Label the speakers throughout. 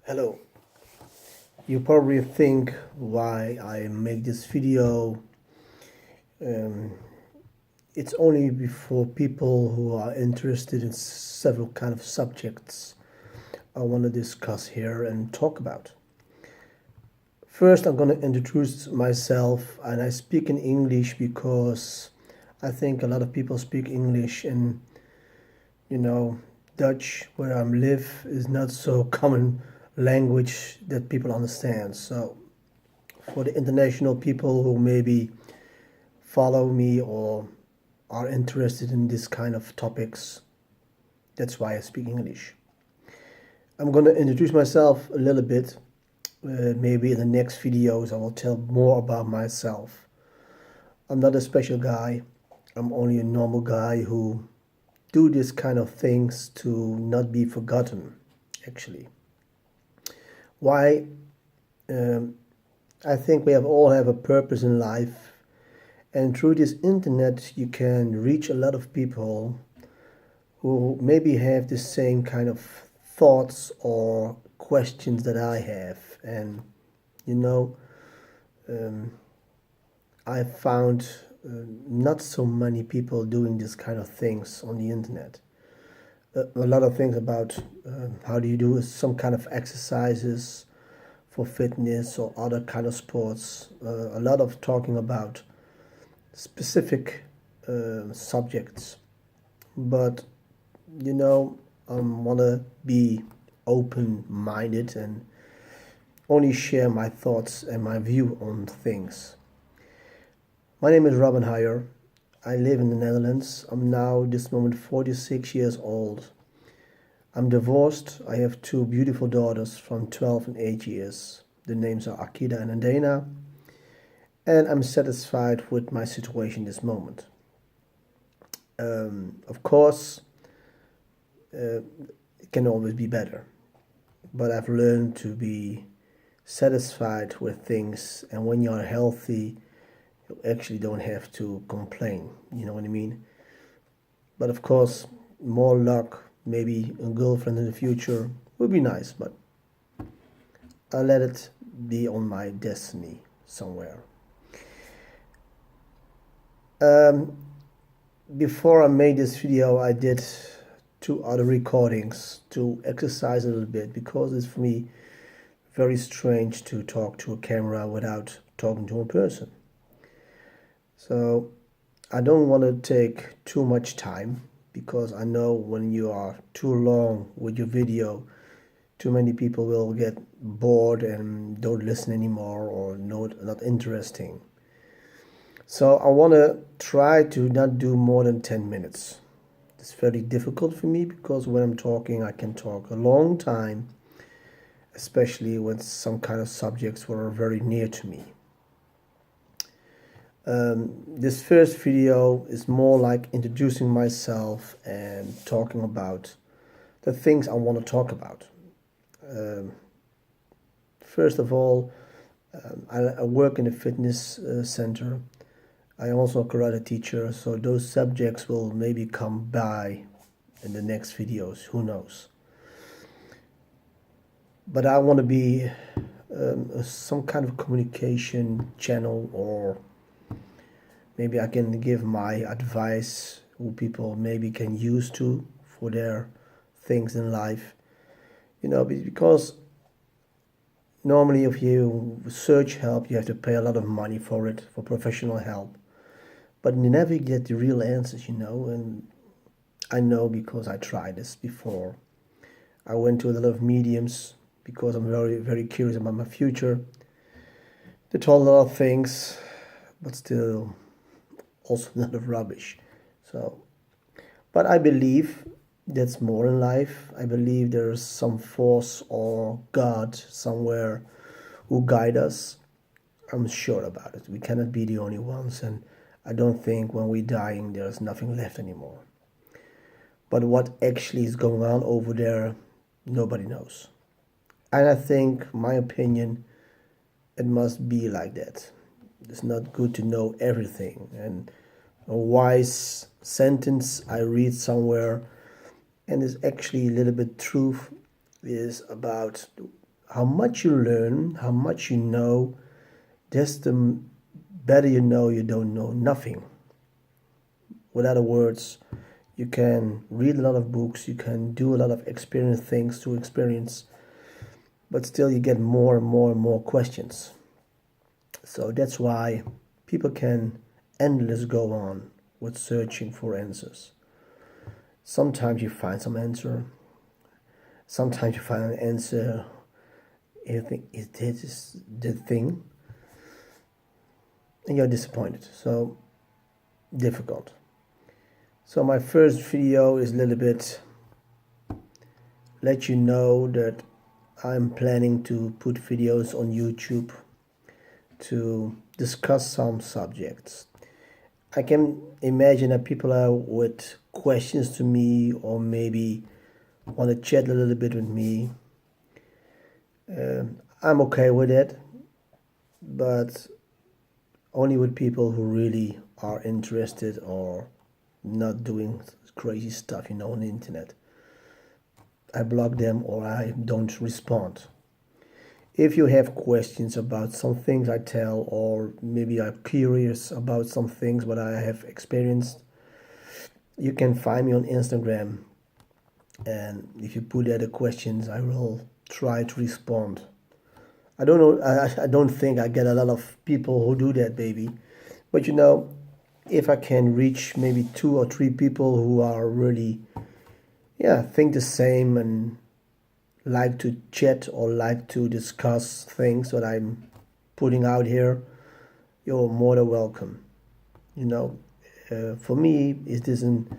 Speaker 1: Hello. You probably think why I make this video. Um, it's only for people who are interested in several kind of subjects I want to discuss here and talk about. First, I'm going to introduce myself, and I speak in English because I think a lot of people speak English, and Dutch, where I live, is not so common language that people understand. So for the international people who maybe follow me or are interested in this kind of topics, that's why I speak English. I'm going to introduce myself a little bit. Maybe in the next videos I will tell more about myself. I'm not a special guy. I'm only a normal guy who do this kind of things to not be forgotten, actually. Why? I think we all have a purpose in life, and through this internet you can reach a lot of people who maybe have the same kind of thoughts or questions that I have. And you know, I found not so many people doing this kind of things on the internet. A lot of things about how do you do some kind of exercises for fitness or other kind of sports. A lot of talking about specific subjects, but I want to be open-minded and only share my thoughts and my view on things. My name is Robin Heyer. I live in the Netherlands. I'm now, this moment, 46 years old. I'm divorced. I have two beautiful daughters from 12 and 8 years. The names are Akida and Andena. And I'm satisfied with my situation this moment. Of course, it can always be better. But I've learned to be satisfied with things. And when you're healthy, you actually don't have to complain. You know what I mean? But of course, more luck, maybe a girlfriend in the future would be nice. But I'll let it be on my destiny somewhere. Before I made this video, I did 2 other recordings to exercise a little bit, because it's for me very strange to talk to a camera without talking to a person. So I don't want to take too much time, because I know when you are too long with your video, too many people will get bored and don't listen anymore, or not interesting. So I want to try to not do more than 10 minutes. It's very difficult for me, because when I'm talking, I can talk a long time, especially when some kind of subjects were very near to me. This first video is more like introducing myself and talking about the things I want to talk about. First of all, I work in a fitness center. I am also a karate teacher, so those subjects will maybe come by in the next videos, who knows. But I want to be some kind of communication channel, or maybe I can give my advice who people maybe can use to for their things in life. Because normally if you search help, you have to pay a lot of money for it, for professional help. But you never get the real answers, and I know because I tried this before. I went to a lot of mediums because I'm very, very curious about my future. They told a lot of things, but still also a lot of rubbish. But I believe that's more in life. I believe there's some force or God somewhere who guide us. I'm sure about it. We cannot be the only ones, and I don't think when we're dying there's nothing left anymore. But what actually is going on over there, nobody knows. And I think, my opinion, it must be like that. It's not good to know everything. And a wise sentence I read somewhere, and is actually a little bit truth, is about how much you learn, how much you know, just the better you know you don't know nothing. With other words, you can read a lot of books, you can do a lot of experience things to experience, but still you get more and more and more questions. So that's why people can endless go on with searching for answers. Sometimes you find some answer, sometimes you find an answer, you think, is this the thing? And you're disappointed. So difficult. So my first video is a little bit let you know that I'm planning to put videos on YouTube to discuss some subjects. I can imagine that people are with questions to me or maybe want to chat a little bit with me. I'm okay with it, but only with people who really are interested or not doing crazy stuff, on the internet. I block them or I don't respond. If you have questions about some things I tell, or maybe are curious about some things what I have experienced, you can find me on Instagram. And if you put there the questions, I will try to respond. I don't know, I don't think I get a lot of people who do that, baby. But if I can reach maybe 2 or 3 people who are really, think the same and like to chat or like to discuss things that I'm putting out here, you're more than welcome. For me, it isn't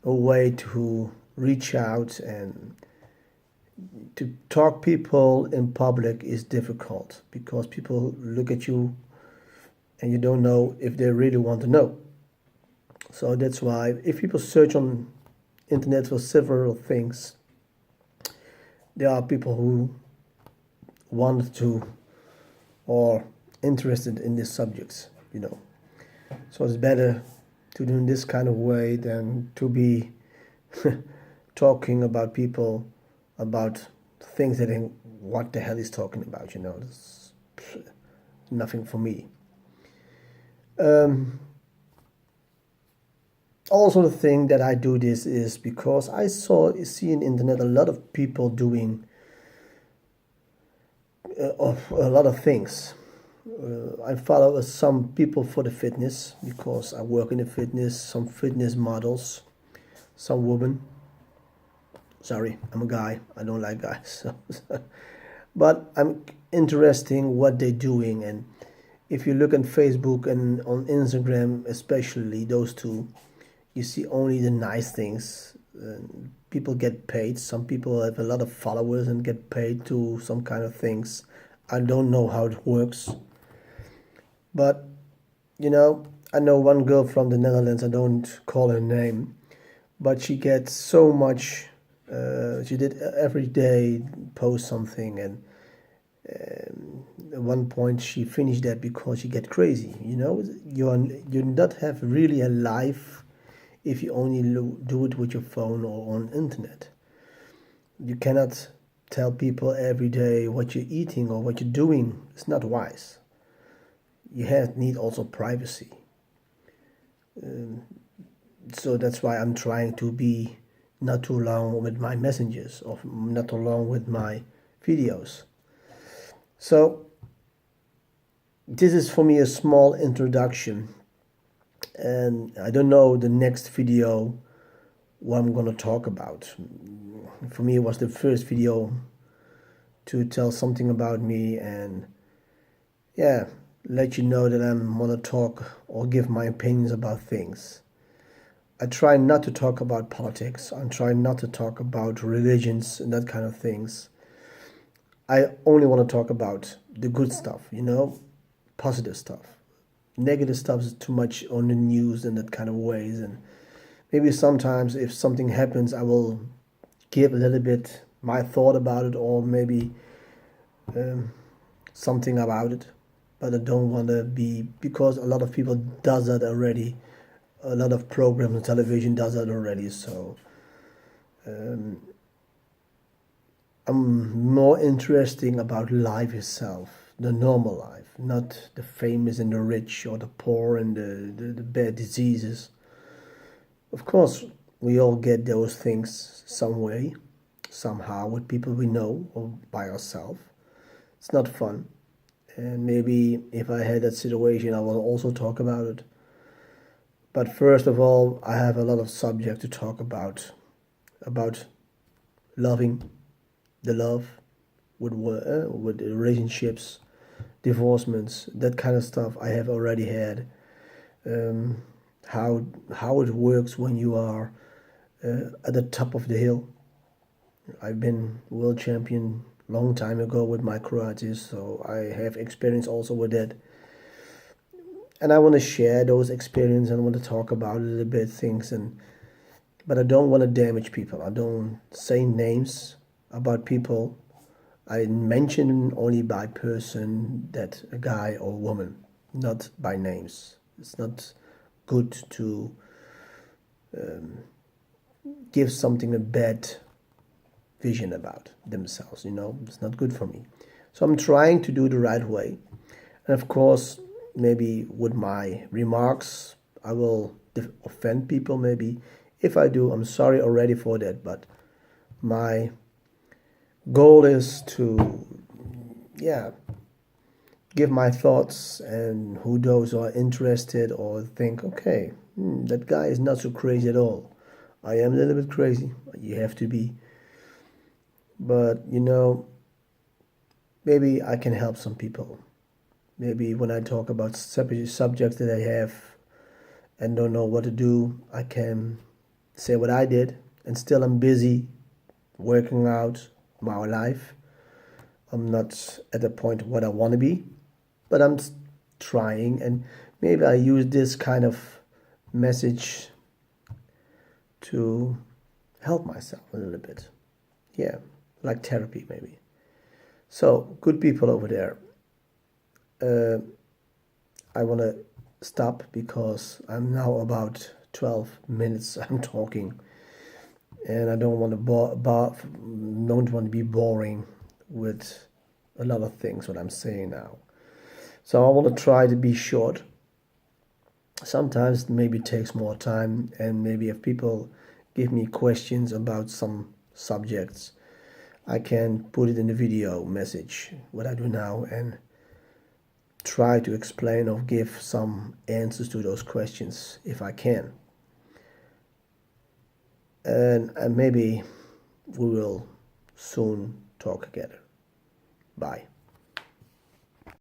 Speaker 1: a way to reach out, and to talk people in public is difficult because people look at you and you don't know if they really want to know. So that's why if people search on internet for several things, there are people who want to or interested in these subjects. So it's better to do in this kind of way than to be talking about people about things that ain't what the hell he's talking about. It's nothing for me. Also, the thing that I do this is because I see in internet a lot of people doing a lot of things. I follow some people for the fitness because I work in the fitness, some fitness models, some women. Sorry, I'm a guy. I don't like guys. But I'm interested in what they're doing. And if you look on Facebook and on Instagram, especially those two, you see only the nice things. People get paid. Some people have a lot of followers and get paid to some kind of things. I don't know how it works. But, I know one girl from the Netherlands, I don't call her name, but she gets so much. She did every day post something, and at one point she finished that because she get crazy. You not have really a life if you only do it with your phone or on internet. You cannot tell people every day what you're eating or what you're doing. It's not wise. You need also privacy. So that's why I'm trying to be not too long with my messages or not too long with my videos. So this is for me a small introduction, and I don't know the next video what I'm going to talk about. For me, it was the first video to tell something about me and let you know that I'm going to talk or give my opinions about things. I try not to talk about politics. I try not to talk about religions and that kind of things. I only want to talk about the good stuff, positive stuff. Negative stuff is too much on the news in that kind of ways. And maybe sometimes if something happens, I will give a little bit my thought about it, or maybe something about it. But I don't want to be, because a lot of people does that already. A lot of programs on television does that already. So I'm more interesting about life itself, the normal life, not the famous and the rich or the poor and the bad diseases. Of course, we all get those things some way, somehow, with people we know or by ourselves. It's not fun. And maybe if I had that situation, I will also talk about it. But first of all, I have a lot of subject to talk about loving, the love with relationships, divorcements, that kind of stuff. I have already had. Um, how it works when you are at the top of the hill. I've been world champion long time ago with my Croatians, so I have experience also with that. And I want to share those experiences and I want to talk about a little bit things but I don't want to damage people. I don't say names about people. I mention only by person that a guy or woman, not by names. It's not good to give something a bad vision about themselves, It's not good for me. So I'm trying to do the right way. And of course, maybe with my remarks, I will offend people maybe. If I do, I'm sorry already for that, but my goal is to, yeah, give my thoughts, and who those who are interested or think, okay, that guy is not so crazy at all. I am a little bit crazy. You have to be. But, maybe I can help some people. Maybe when I talk about subjects that I have and don't know what to do, I can say what I did, and still I'm busy working out my life. I'm not at the point what I want to be, but I'm trying, and maybe I use this kind of message to help myself a little bit. Yeah, like therapy maybe. So, good people over there. I want to stop because I'm now about 12 minutes I'm talking, and I don't want to don't want to be boring with a lot of things what I'm saying now. So I want to try to be short. Sometimes maybe it takes more time, and maybe if people give me questions about some subjects, I can put it in the video message, what I do now, and try to explain or give some answers to those questions if I can. And maybe we will soon talk together. Bye.